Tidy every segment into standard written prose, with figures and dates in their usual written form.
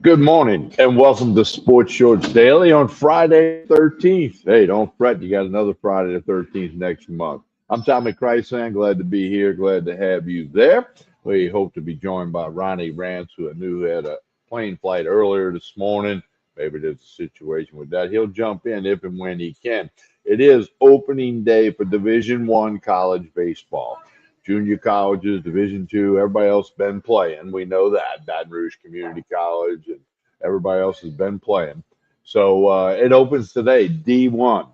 Good morning and welcome to Sports Shorts Daily on Friday the 13th. Hey, don't fret, you got another Friday the 13th next month. I'm Tommy Krysan, glad to be here, glad to have you there. We hope to be joined by Ronnie Rantz, who I knew had a plane flight earlier this morning. Maybe there's a situation with that. He'll jump in if and when he can. It is opening day for Division I college baseball. Junior colleges, Division II, everybody else been playing. We know that. Baton Rouge Community College and everybody else has been playing. So it opens today, D1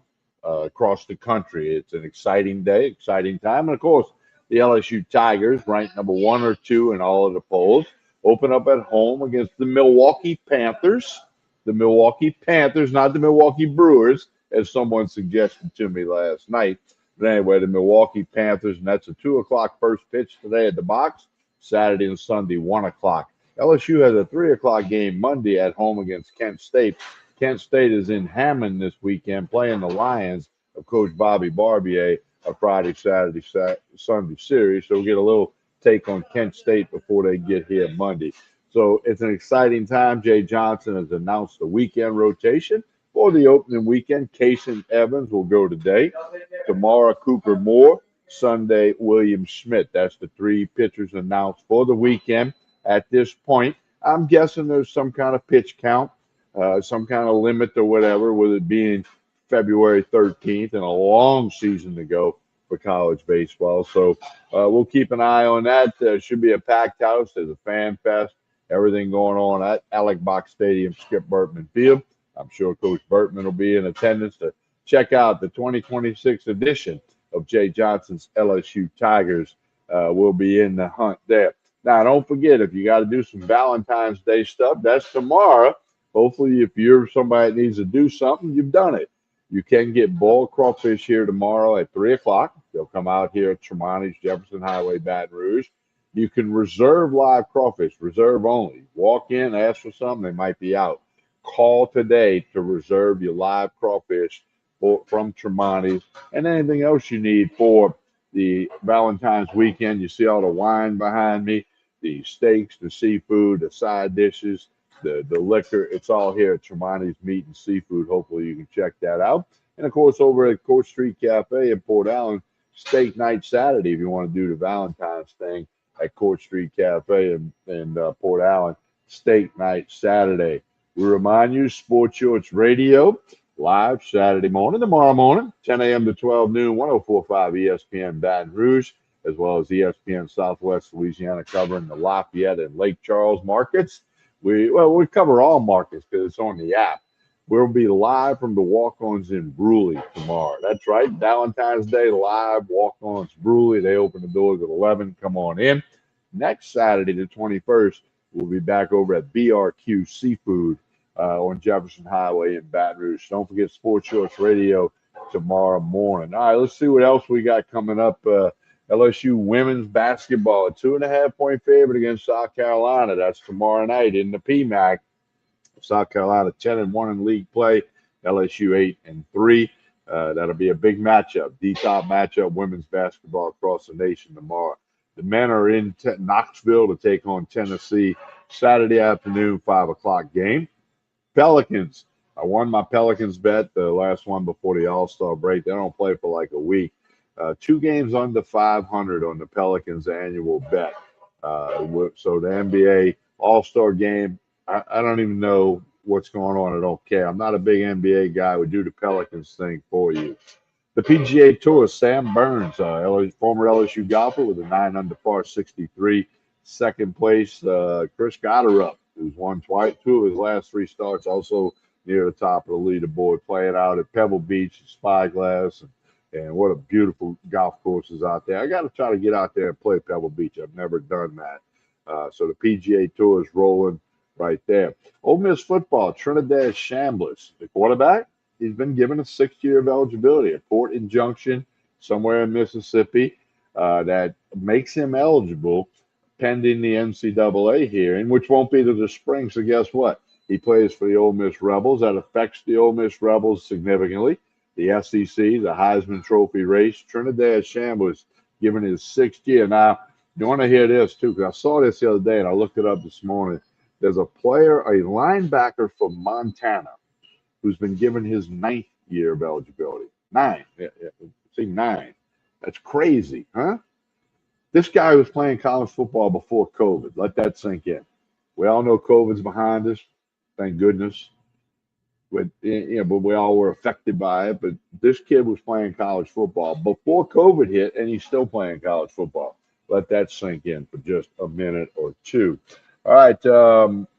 across the country. It's an exciting day, exciting time. And of course, the LSU Tigers, ranked number 1 or 2 in all of the polls, open up at home against the Milwaukee Panthers. The Milwaukee Panthers, not the Milwaukee Brewers, as someone suggested to me last night. But anyway, the Milwaukee Panthers, and that's a 2 o'clock first pitch today at the box, Saturday and Sunday, 1 o'clock. LSU has a 3 o'clock game Monday at home against Kent State. Kent State is in Hammond this weekend playing the Lions of Coach Bobby Barbier, a Friday, Saturday, Sunday series. So we'll get a little take on Kent State before they get here Monday. So it's an exciting time. Jay Johnson has announced the weekend rotation for the opening weekend. Kason Evans will go today. Tomorrow, Cooper Moore. Sunday, William Schmidt. That's the 3 pitchers announced for the weekend at this point. I'm guessing there's some kind of pitch count, some kind of limit or whatever, with it being February 13th and a long season to go for college baseball. So we'll keep an eye on that. Should be a packed house. There's a fan fest, everything going on at Alec Box Stadium, Skip Bertman Field. I'm sure Coach Bertman will be in attendance to check out the 2026 edition of Jay Johnson's LSU Tigers. Will be in the hunt there. Now, don't forget, if you got to do some Valentine's Day stuff, that's tomorrow. Hopefully, if you're somebody that needs to do something, you've done it. You can get boiled crawfish here tomorrow at 3 o'clock. They'll come out here at Tremonti's, Jefferson Highway, Baton Rouge. You can reserve live crawfish, reserve only. Walk in, ask for something, they might be out. Call today to reserve your live crawfish from Tremonti's and anything else you need for the Valentine's weekend. You see all the wine behind me, the steaks, the seafood, the side dishes, the liquor. It's all here at Tremonti's Meat and Seafood. Hopefully you can check that out. And of course, over at Court Street Cafe in Port Allen, steak night Saturday if you want to do the Valentine's thing at Court Street Cafe in Port Allen. Steak night Saturday. We remind you, Sports Shorts Radio, live Saturday morning, tomorrow morning, 10 a.m. to 12 noon, 104.5 ESPN Baton Rouge, as well as ESPN Southwest Louisiana, covering the Lafayette and Lake Charles markets. We cover all markets because it's on the app. We'll be live from the walk-ons in Bruley tomorrow. That's right, Valentine's Day live, walk-ons Bruley. They open the doors at 11. Come on in. Next Saturday, the 21st, we'll be back over at BRQ Seafood on Jefferson Highway in Baton Rouge. Don't forget Sports Shorts Radio tomorrow morning. All right, let's see what else we got coming up. LSU women's basketball, a 2.5-point favorite against South Carolina. That's tomorrow night in the PMAC. South Carolina 10-1 in league play. LSU 8-3. That'll be a big matchup, D-top matchup, women's basketball across the nation tomorrow. The men are in Knoxville to take on Tennessee Saturday afternoon, 5 o'clock game. Pelicans. I won my Pelicans bet, the last one before the All-Star break. They don't play for like a week. 2 games under 500 on the Pelicans annual bet. So the NBA All-Star game, I don't even know what's going on. I don't care. I'm not a big NBA guy. We do the Pelicans thing for you. The PGA Tour, Sam Burns, former LSU golfer with a 9 under par 63. Second place, Chris Gotterup, who's won twice, 2 of his last 3 starts, also near the top of the leaderboard, playing out at Pebble Beach, Spyglass, and what a beautiful golf course is out there. I got to try to get out there and play Pebble Beach. I've never done that. So the PGA Tour is rolling right there. Ole Miss football, Trinidad Shambliss, the quarterback, he's been given a 6th year of eligibility, a court injunction somewhere in Mississippi that makes him eligible pending the NCAA hearing, which won't be to the spring. So guess what? He plays for the Ole Miss Rebels. That affects the Ole Miss Rebels significantly. The SEC, the Heisman Trophy race, Trinidad Shambliss given his 6th year. Now, you want to hear this, too, because I saw this the other day, and I looked it up this morning. There's a player, a linebacker from Montana, who's been given his ninth year of eligibility. Nine. See, nine. That's crazy, huh? This guy was playing college football before COVID. Let that sink in. We all know COVID's behind us, thank goodness. But we all were affected by it. But this kid was playing college football before COVID hit, and he's still playing college football. Let that sink in for just a minute or two. All right,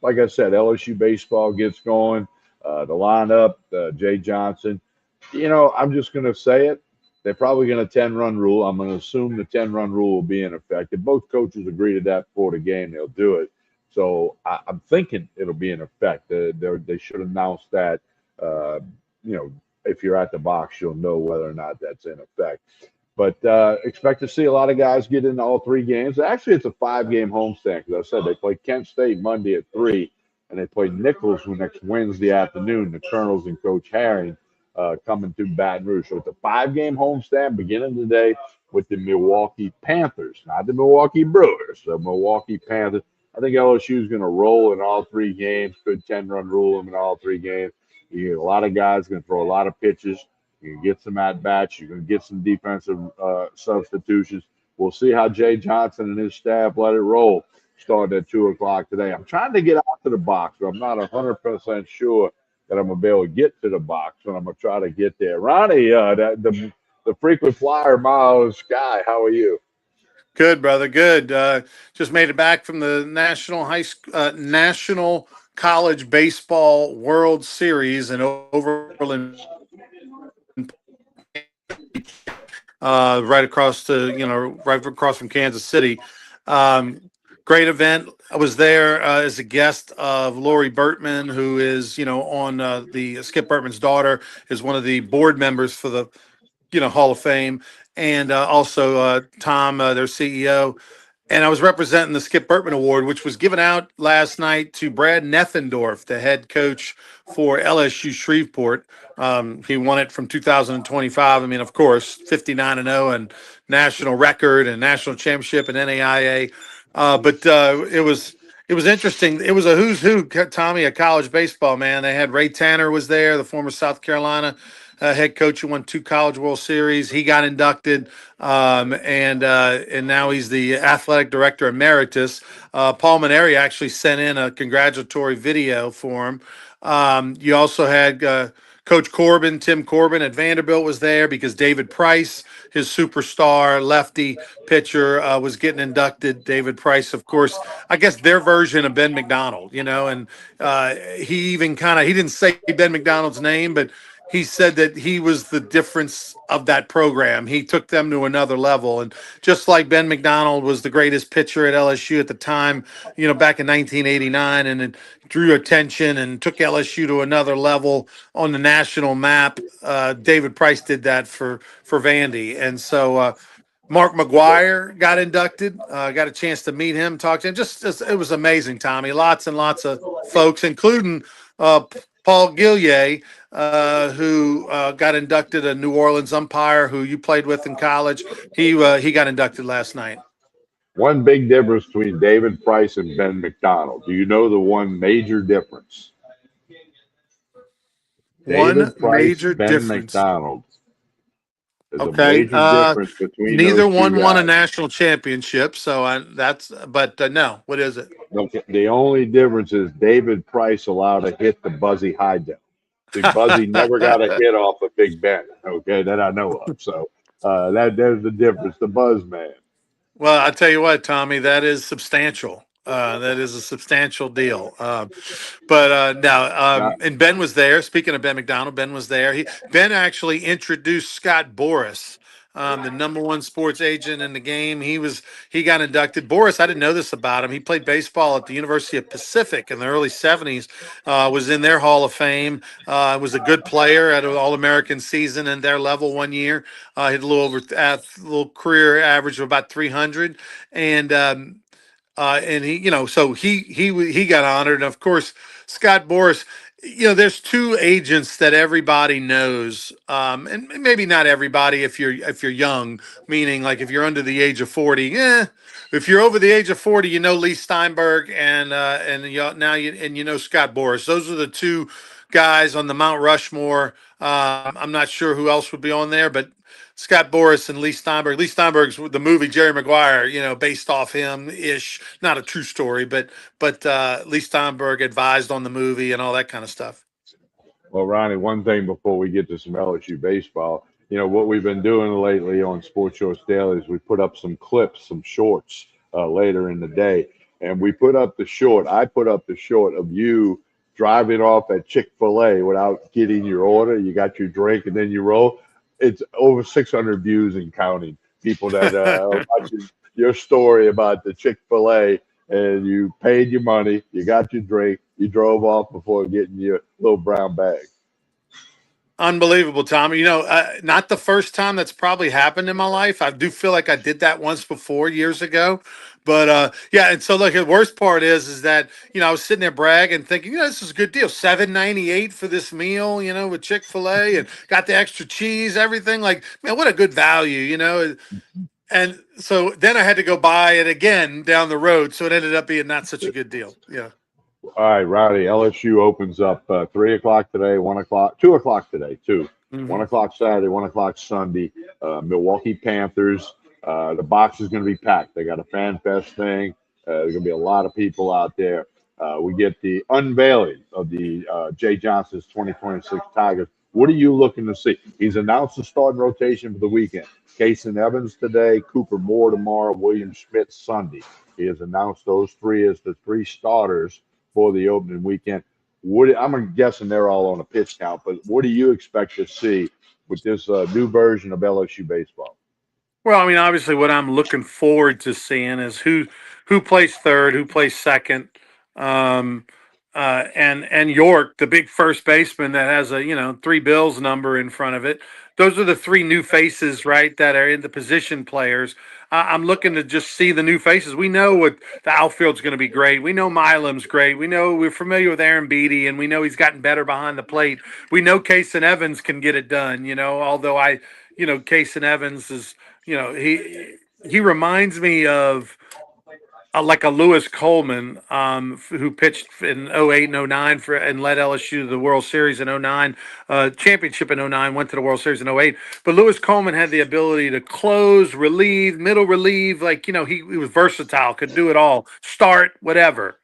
like I said, LSU baseball gets going. The lineup, Jay Johnson. I'm just going to say it. They're probably going to 10-run rule. I'm going to assume the 10-run rule will be in effect. If both coaches agree to that before the game, they'll do it. So I'm thinking it'll be in effect. They should announce that. Uh, if you're at the box, you'll know whether or not that's in effect. But expect to see a lot of guys get into all three games. Actually, it's a 5-game homestand because I said they play Kent State Monday at 3, and they play Nichols next Wednesday afternoon. The Colonels and Coach Herring coming to Baton Rouge. So it's a 5-game homestand beginning today with the Milwaukee Panthers, not the Milwaukee Brewers, the Milwaukee Panthers. I think LSU is going to roll in all three games. Could 10-run rule them in all three games. You get a lot of guys going to throw a lot of pitches. You can get some at bats. You're going to get some defensive substitutions. We'll see how Jay Johnson and his staff let it roll. Starting at 2 o'clock today. I'm trying to get out to the box, but I'm not 100% sure that I'm gonna be able to get to the box, but I'm gonna try to get there. Ronnie, the frequent flyer, Miles Sky. How are you? Good, brother. Good. Just made it back from the National College Baseball World Series in Overland, right across from Kansas City. Great event. I was there as a guest of Lori Burtman, who is, on the Skip Burtman's daughter, is one of the board members for the, Hall of Fame, and also Tom, their CEO. And I was representing the Skip Burtman Award, which was given out last night to Brad Neffendorf, the head coach for LSU Shreveport. He won it from 2025. I mean, of course, 59-0 and national record and national championship and NAIA. But it was interesting. It was a who's who, Tommy, of college baseball, man. They had Ray Tanner was there, the former South Carolina head coach who won 2 College World Series. He got inducted, and now he's the athletic director emeritus. Paul Maneri actually sent in a congratulatory video for him. You also had Coach Corbin, Tim Corbin at Vanderbilt was there because David Price, his superstar lefty pitcher, was getting inducted. David Price, of course, I guess their version of Ben McDonald, and he even he didn't say Ben McDonald's name, but he said that he was the difference of that program. He took them to another level. And just like Ben McDonald was the greatest pitcher at LSU at the time, back in 1989, and it drew attention and took LSU to another level on the national map. David Price did that for Vandy. And so Mark McGuire got inducted. Got a chance to meet him, talk to him. Just it was amazing, Tommy. Lots and lots of folks, including Paul Gillier, who got inducted, a New Orleans umpire who you played with in college. He got inducted last night. One big difference between David Price and Ben McDonald. Do you know the one major difference? David Price, Ben McDonald. There's a major difference between neither those one two won a guys. national championship, so no. What is it? Okay, the only difference is David Price allowed to hit the Buzzy Highdell. Big Buzzy never got a hit off of Big Ben. Okay, that I know of. So there's the difference. The Buzz man. Well, I tell you what, Tommy, that is substantial. That is a substantial deal. And Ben was there. Speaking of Ben McDonald, Ben was there. Ben actually introduced Scott Boras, the number one sports agent in the game. He got inducted. Boras, I didn't know this about him. He played baseball at the University of Pacific in the early '70s. Was in their Hall of Fame. Was a good player at an All-American season in their level one year. Hit a little career average of about 300, and he got honored. And of course, Scott Boras, there's two agents that everybody knows, and maybe not everybody if you're young, meaning like if you're under the age of 40. If you're over the age of 40, Lee Steinberg and Scott Boras. Those are the two guys on the Mount Rushmore. I'm not sure who else would be on there, but Scott Boras and Lee Steinberg. Lee Steinberg's the movie Jerry Maguire, based off him ish. Not a true story, but Lee Steinberg advised on the movie and all that kind of stuff. Well, Ronnie, one thing before we get to some LSU baseball, what we've been doing lately on Sports Shorts Daily is we put up some clips, some shorts later in the day. And we put up the short, I put up the short of you driving off at Chick-fil-A without getting your order. You got your drink and then you roll. It's over 600 views and counting. People that are watching your story about the Chick-fil-A, and you paid your money, you got your drink, you drove off before getting your little brown bag. Unbelievable, Tommy. Not the first time that's probably happened in my life. I do feel like I did that once before years ago. But yeah, and so look, the worst part is that, I was sitting there bragging, thinking, this is a good deal. $7.98 for this meal, with Chick-fil-A and got the extra cheese, everything. Like, man, what a good value. And so then I had to go buy it again down the road. So it ended up being not such a good deal. Yeah. All right, Rowdy. LSU opens up 3 o'clock today, 1 o'clock, 2 o'clock today, too. Mhm. 1 o'clock Saturday, 1 o'clock Sunday. Milwaukee Panthers. The box is going to be packed. They got a fan fest thing. There's going to be a lot of people out there. We get the unveiling of the Jay Johnson's 2026 Tigers. What are you looking to see? He's announced the starting rotation for the weekend. Kason Evans today, Cooper Moore tomorrow, William Schmidt Sunday. He has announced those three as the three starters for the opening weekend. I'm guessing they're all on a pitch count, but what do you expect to see with this new version of LSU baseball? Well, I mean, obviously, what I'm looking forward to seeing is who plays third, who plays second, um, and York, the big first baseman that has a 3 bills number in front of it. Those are the three new faces, right? That are in the position players. I'm looking to just see the new faces. We know what the outfield's going to be great. We know Milam's great. We know we're familiar with Aaron Beatty, and we know he's gotten better behind the plate. We know Kason Evans can get it done. Although Kason Evans is he reminds me of like a Lewis Coleman, who pitched in '08 and '09 and led LSU to the World Series in '09, championship in '09, went to the World Series in '08. But Lewis Coleman had the ability to close, relieve, middle relieve. Like, he was versatile, could do it all, start, whatever.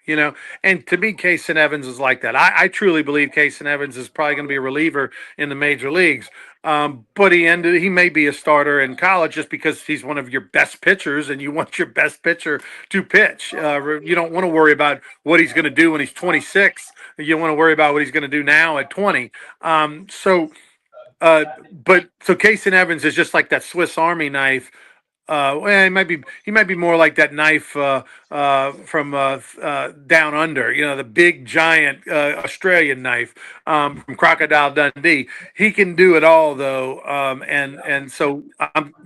And to me, Kason Evans is like that. I truly believe Kason Evans is probably going to be a reliever in the major leagues. But he may be a starter in college just because he's one of your best pitchers, and you want your best pitcher to pitch. You don't want to worry about what he's going to do when he's 26. You want to worry about what he's going to do now at 20. So Kason Evans is just like that Swiss Army knife. Well, he might be more like that knife from down under, the big giant Australian knife from Crocodile Dundee. He can do it all though, and so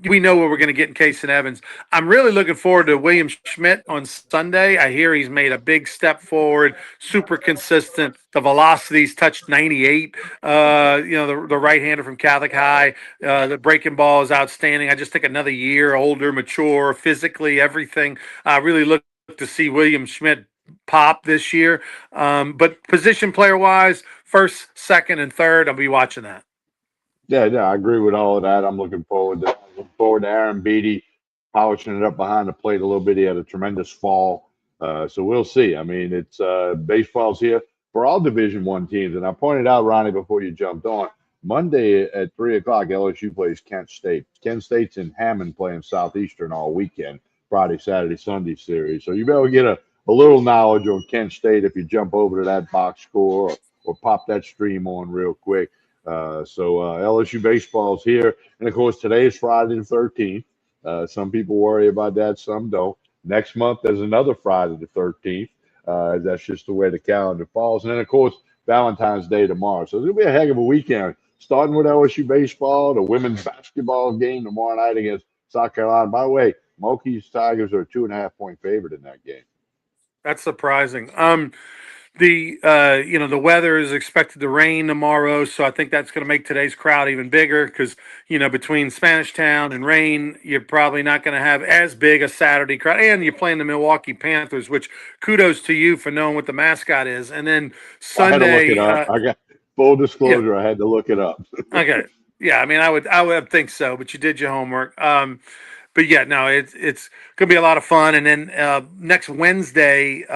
we know what we're going to get in Kason Evans. I'm really looking forward to William Schmidt on Sunday. I hear he's made a big step forward, super consistent. The velocities touched 98. The right-hander from Catholic High. The breaking ball is outstanding. I just think another year older, mature, physically, everything. I really look to see William Schmidt pop this year. But position player wise, first, second, and third, I'll be watching that. Yeah, I agree with all of that. I'm looking forward to Aaron Beatty polishing it up behind the plate a little bit. He had a tremendous fall, so we'll see. I mean, it's baseball's here for all Division One teams, and I pointed out, Ronnie, before you jumped on, Monday at 3 o'clock, LSU plays Kent State. Kent State's in Hammond playing Southeastern all weekend, Friday, Saturday, Sunday series. So you better get a little knowledge on Kent State if you jump over to that box score or pop that stream on real quick. So LSU baseball's here, and of course today is Friday the 13th. Some people worry about that, some don't. Next month there's another Friday the 13th. That's just the way the calendar falls, and then of course Valentine's Day tomorrow. So it'll be a heck of a weekend. Starting with LSU baseball, the women's basketball game tomorrow night against South Carolina. By the way, Moki's Tigers are a 2.5 point favorite in that game. That's surprising. The weather is expected to rain tomorrow, so I think that's going to make today's crowd even bigger because between Spanish Town and rain, you're probably not going to have as big a Saturday crowd, and you're playing the Milwaukee Panthers, which kudos to you for knowing what the mascot is. And then I had to look it Sunday, up. I got full yeah, disclosure. I had to look it up. okay, yeah, I mean, I would think so, but you did your homework. But yeah, no, it's gonna be a lot of fun. And then next Wednesday,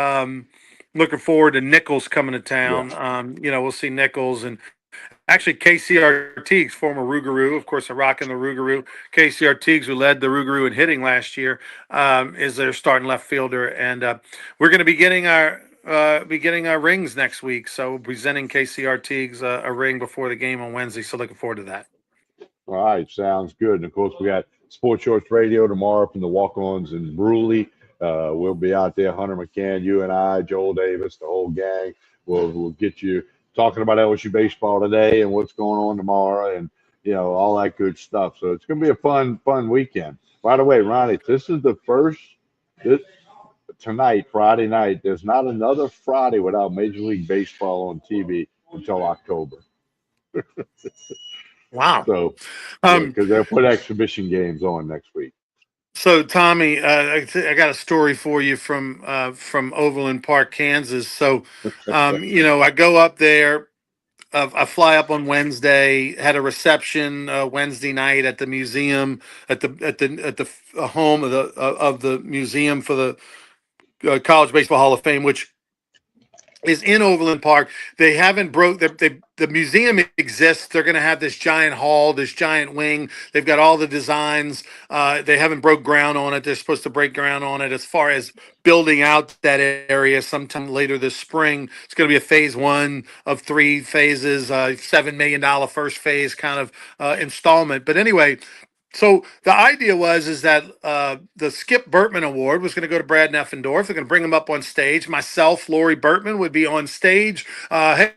looking forward to Nichols coming to Yeah. town. We'll see Nichols and actually Casey Artigues, former Rougarou, of course, a rock in the Rougarou. Casey Artigues, who led the Rougarou in hitting last year, is their starting left fielder, and we're going to be getting our rings next week. So presenting Casey Artigues a ring before the game on Wednesday. So looking forward to that. All right, sounds good. And of course, we got Sports Shorts Radio tomorrow from the Walk-Ons in Brewley. We'll be out there, Hunter McCann, you and I, Joel Davis, the whole gang. We'll get you talking about LSU baseball today and what's going on tomorrow, and all that good stuff. So it's going to be a fun weekend. By the way, Ronnie, this is the first this, tonight, Friday night. There's not another Friday without Major League Baseball on TV until October. Wow. So, yeah, because they'll put exhibition games on next week. So Tommy, I got a story for you from Overland Park, Kansas. So, I go up there. I fly up on Wednesday. Had a reception Wednesday night at the museum at the home of the museum for the College Baseball Hall of Fame, which is in Overland Park. They haven't broke the museum exists. They're going to have this giant hall, this giant wing. They've got all the designs. They haven't broke ground on it. They're supposed to break ground on it as far as building out that area sometime later this spring. It's going to be a phase one of three phases, $7 million first phase kind of installment. But anyway, so the idea is that the Skip Bertman Award was going to go to Brad Neffendorf. They're going to bring him up on stage. Myself, Lori Bertman would be on stage. Hey,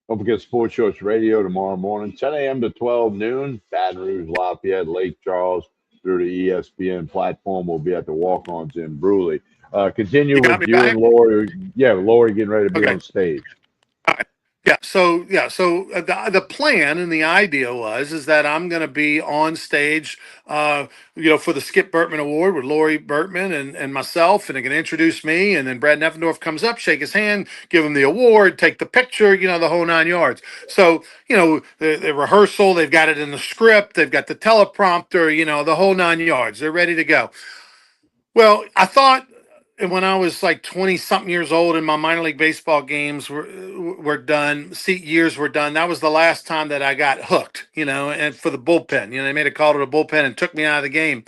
Don't forget Sports Shorts Radio tomorrow morning, 10 a.m. to 12 noon. Baton Rouge, Lafayette, Lake Charles, through the ESPN platform. We'll be at the Walk-Ons in Brewley. Continue you got with me you and back? Lori. Yeah, Lori getting ready to be Okay. on stage. All right. So the plan and the idea is that I'm going to be on stage, for the Skip Bertman Award with Lori Bertman and myself, and they're going to introduce me, and then Brad Neffendorf comes up, shake his hand, give him the award, take the picture, the whole 9 yards. So the rehearsal, they've got it in the script, they've got the teleprompter, the whole 9 yards. They're ready to go. Well, I thought when I was like 20 something years old and my minor league baseball games were done, seat years were done, that was the last time that I got hooked, and for the bullpen. They made a call to the bullpen and took me out of the game.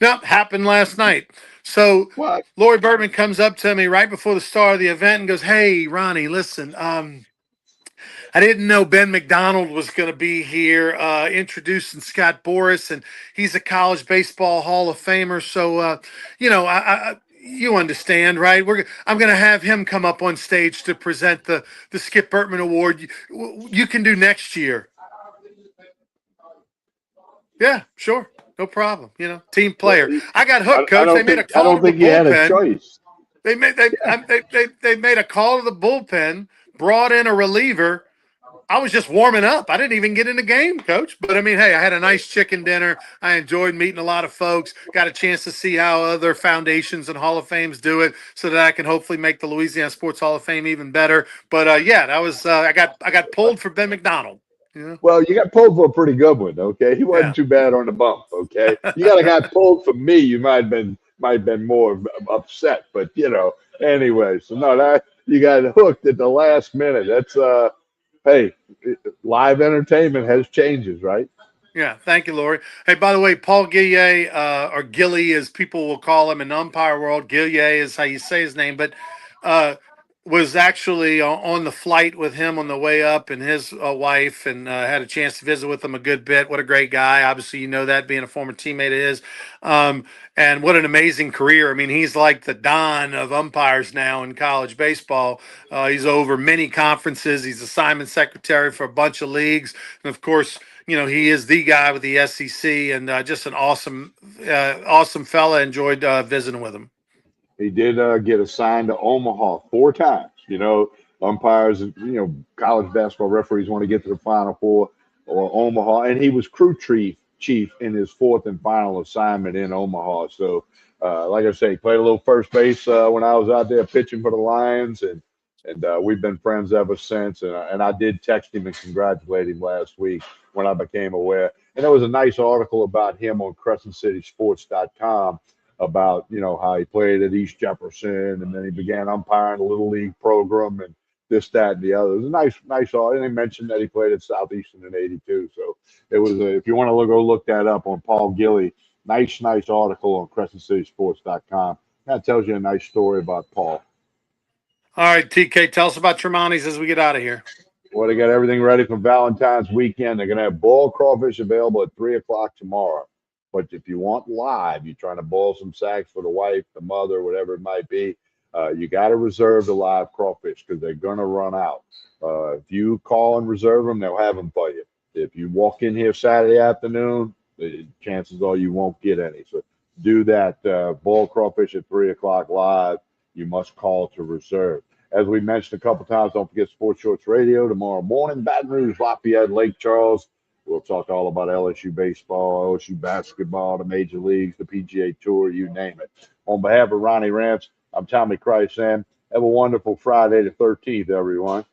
Nope, happened last night. So What? Lori Bertman comes up to me right before the start of the event and goes, "Hey, Ronnie, listen, I didn't know Ben McDonald was going to be here introducing Scott Boras, and he's a college baseball Hall of Famer. So, you understand, right? I'm going to have him come up on stage to present the Skip Bertman Award. You can do next year." Yeah, sure, no problem. Team player. I got hooked, I coach. They don't made a think I call don't to the think you had a bullpen. choice. They made they made a call to the bullpen, brought in a reliever. I was just warming up. I didn't even get in the game, coach. But I mean, hey, I had a nice chicken dinner. I enjoyed meeting a lot of folks. Got a chance to see how other foundations and Hall of Fames do it, so that I can hopefully make the Louisiana Sports Hall of Fame even better. But yeah, that was I got pulled for Ben McDonald. Yeah, Well, you got pulled for a pretty good one, okay? He yeah. wasn't too bad on the bump, okay? You got a guy pulled for me, you might have been more upset, but anyway. So no, that you got hooked at the last minute. That's hey, live entertainment has changes, right? Yeah, thank you, Lori. Hey, by the way, Paul Gillier, or Gilly, as people will call him in the umpire world, Gillier is how you say his name. But was actually on the flight with him on the way up and his wife, and had a chance to visit with him a good bit. What a great guy. Obviously, you know that being a former teammate of his. And what an amazing career. I mean, he's like the Don of umpires now in college baseball. He's over many conferences. He's assignment secretary for a bunch of leagues. And of course, you know, he is the guy with the SEC, and just an awesome fella. Enjoyed visiting with him. He did get assigned to Omaha 4 times. You know, umpires, college basketball referees want to get to the Final Four or Omaha, and he was crew chief in his fourth and final assignment in Omaha. So, like I say, he played a little first base when I was out there pitching for the Lions, and we've been friends ever since. And I did text him and congratulate him last week when I became aware. And there was a nice article about him on CrescentCitySports.com about how he played at East Jefferson, and then he began umpiring a little league program and this, that, and the other. It was a nice. And they mentioned that he played at Southeastern in '82. So it was. If you want to go look that up on Paul Gilly, nice article on CrescentCitySports.com. That tells you a nice story about Paul. All right, TK, tell us about Tremonti's as we get out of here. Well, they got everything ready for Valentine's weekend. They're going to have boiled crawfish available at 3 o'clock tomorrow. But if you want live, you're trying to boil some sacks for the wife, the mother, whatever it might be, you got to reserve the live crawfish because they're going to run out. If you call and reserve them, they'll have them for you. If you walk in here Saturday afternoon, the chances are you won't get any. So do that. Boiled crawfish at 3 o'clock live. You must call to reserve. As we mentioned a couple times, don't forget Sports Shorts Radio tomorrow morning. Baton Rouge, Lafayette, Lake Charles. We'll talk all about LSU baseball, LSU basketball, the major leagues, the PGA Tour, you name it. On behalf of Ronnie Rantz, I'm Tommy Krysan. Have a wonderful Friday the 13th, everyone.